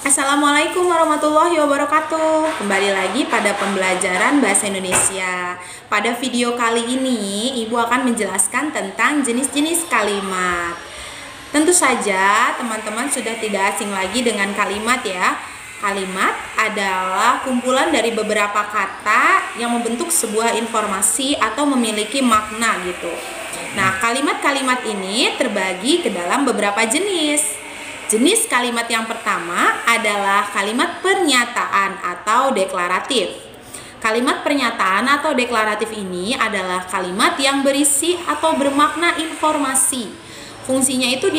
Assalamualaikum warahmatullahi wabarakatuh. Kembali lagi pada pembelajaran bahasa Indonesia. Pada video kali ini, Ibu akan menjelaskan tentang jenis-jenis kalimat. Tentu saja teman-teman sudah tidak asing lagi dengan kalimat ya. Kalimat adalah kumpulan dari beberapa kata yang membentuk sebuah informasi atau memiliki makna gitu. Nah, kalimat-kalimat ini terbagi ke dalam beberapa jenis. Jenis kalimat yang pertama adalah kalimat pernyataan atau deklaratif. Kalimat pernyataan atau deklaratif ini adalah kalimat yang berisi atau bermakna informasi. Fungsinya itu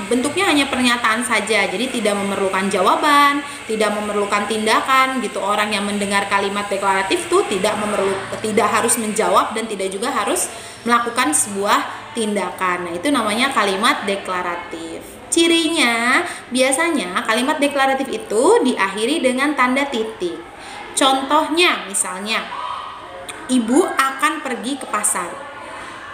bentuknya hanya pernyataan saja, jadi tidak memerlukan jawaban, tidak memerlukan tindakan gitu. Orang yang mendengar kalimat deklaratif tuh tidak harus menjawab dan tidak juga harus melakukan sebuah tindakan. Nah, itu namanya kalimat deklaratif. Cirinya, biasanya kalimat deklaratif itu diakhiri dengan tanda titik. Contohnya, misalnya, ibu akan pergi ke pasar.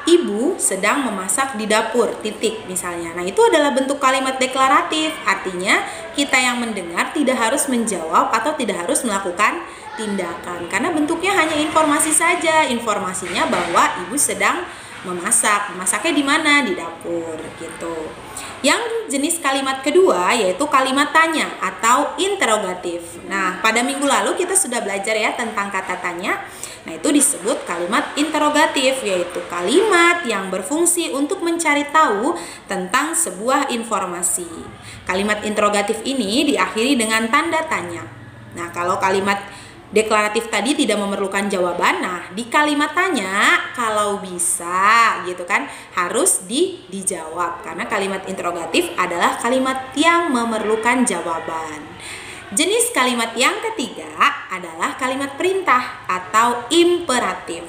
Ibu sedang memasak di dapur, titik misalnya. Nah, itu adalah bentuk kalimat deklaratif. Artinya, kita yang mendengar tidak harus menjawab atau tidak harus melakukan tindakan. Karena bentuknya hanya informasi saja. Informasinya bahwa ibu sedang memasak. Masaknya di mana? Di dapur gitu. Yang jenis kalimat kedua yaitu kalimat tanya atau interrogatif. Nah, pada minggu lalu kita sudah belajar ya tentang kata tanya. Nah, itu disebut kalimat interrogatif, yaitu kalimat yang berfungsi untuk mencari tahu tentang sebuah informasi. Kalimat interrogatif ini diakhiri dengan tanda tanya. Nah, kalau kalimat deklaratif tadi tidak memerlukan jawaban. Nah, di kalimat tanya kalau bisa gitu kan harus dijawab karena kalimat interrogatif adalah kalimat yang memerlukan jawaban. Jenis kalimat yang ketiga adalah kalimat perintah atau imperatif.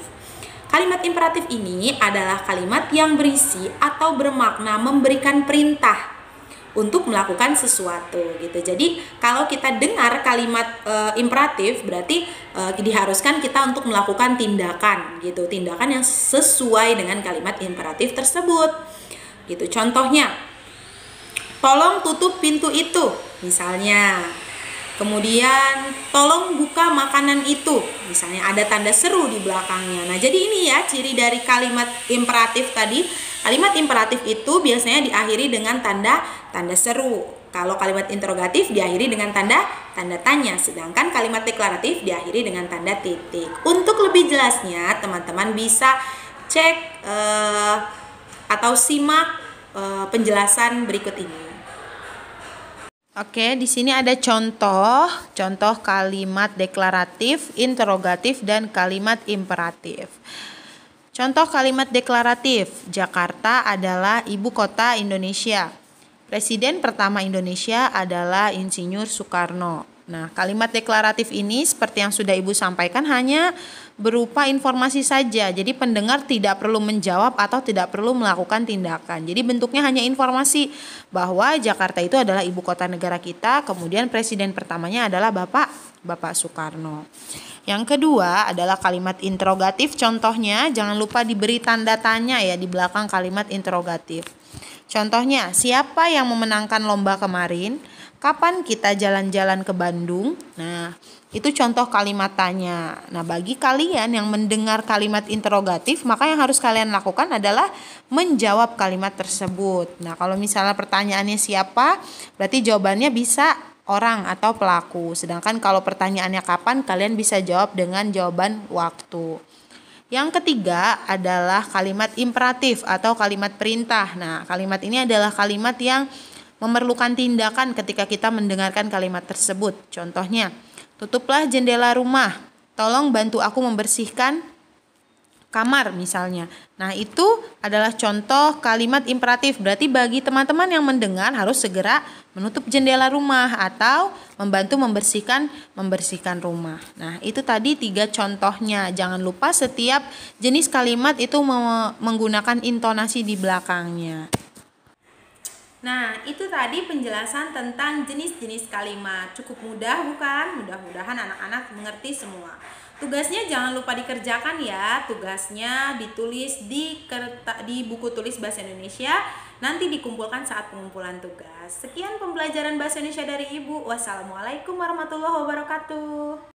Kalimat imperatif ini adalah kalimat yang berisi atau bermakna memberikan perintah untuk melakukan sesuatu gitu. Jadi kalau kita dengar kalimat imperatif berarti diharuskan kita untuk melakukan tindakan gitu. Tindakan yang sesuai dengan kalimat imperatif tersebut. Gitu. Contohnya, tolong tutup pintu itu misalnya. Kemudian tolong buka makanan itu. Misalnya ada tanda seru di belakangnya. Nah, jadi ini ya ciri dari kalimat imperatif tadi. Kalimat imperatif itu biasanya diakhiri dengan tanda seru. Kalau kalimat interrogatif diakhiri dengan tanda tanya. Sedangkan kalimat deklaratif diakhiri dengan tanda titik. Untuk lebih jelasnya, teman-teman bisa cek atau simak penjelasan berikut ini. Oke, di sini ada contoh kalimat deklaratif, interrogatif, dan kalimat imperatif. Contoh kalimat deklaratif, Jakarta adalah ibu kota Indonesia. Presiden pertama Indonesia adalah Insinyur Soekarno. Nah, kalimat deklaratif ini seperti yang sudah Ibu sampaikan hanya berupa informasi saja. Jadi pendengar tidak perlu menjawab atau tidak perlu melakukan tindakan. Jadi bentuknya hanya informasi bahwa Jakarta itu adalah ibu kota negara kita. Kemudian presiden pertamanya adalah Bapak Soekarno. Yang kedua adalah kalimat interrogatif. Contohnya jangan lupa diberi tanda tanya ya di belakang kalimat interrogatif. Contohnya, siapa yang memenangkan lomba kemarin? Kapan kita jalan-jalan ke Bandung? Nah, itu contoh kalimat tanya. Nah, bagi kalian yang mendengar kalimat interrogatif, maka yang harus kalian lakukan adalah menjawab kalimat tersebut. Nah, kalau misalnya pertanyaannya siapa, berarti jawabannya bisa orang atau pelaku. Sedangkan kalau pertanyaannya kapan, kalian bisa jawab dengan jawaban waktu. Yang ketiga adalah kalimat imperatif atau kalimat perintah. Nah, kalimat ini adalah kalimat yang memerlukan tindakan ketika kita mendengarkan kalimat tersebut. Contohnya, tutuplah jendela rumah, tolong bantu aku membersihkan kamar misalnya. Nah, itu adalah contoh kalimat imperatif. Berarti bagi teman-teman yang mendengar harus segera menutup jendela rumah atau membantu membersihkan rumah. Nah, itu tadi 3 contohnya. Jangan lupa setiap jenis kalimat itu menggunakan intonasi di belakangnya. Nah, itu tadi penjelasan tentang jenis-jenis kalimat. Cukup mudah bukan? Mudah-mudahan anak-anak mengerti semua. Tugasnya jangan lupa dikerjakan ya. Tugasnya ditulis di buku tulis Bahasa Indonesia. Nanti dikumpulkan saat pengumpulan tugas. Sekian pembelajaran Bahasa Indonesia dari Ibu. Wassalamualaikum warahmatullahi wabarakatuh.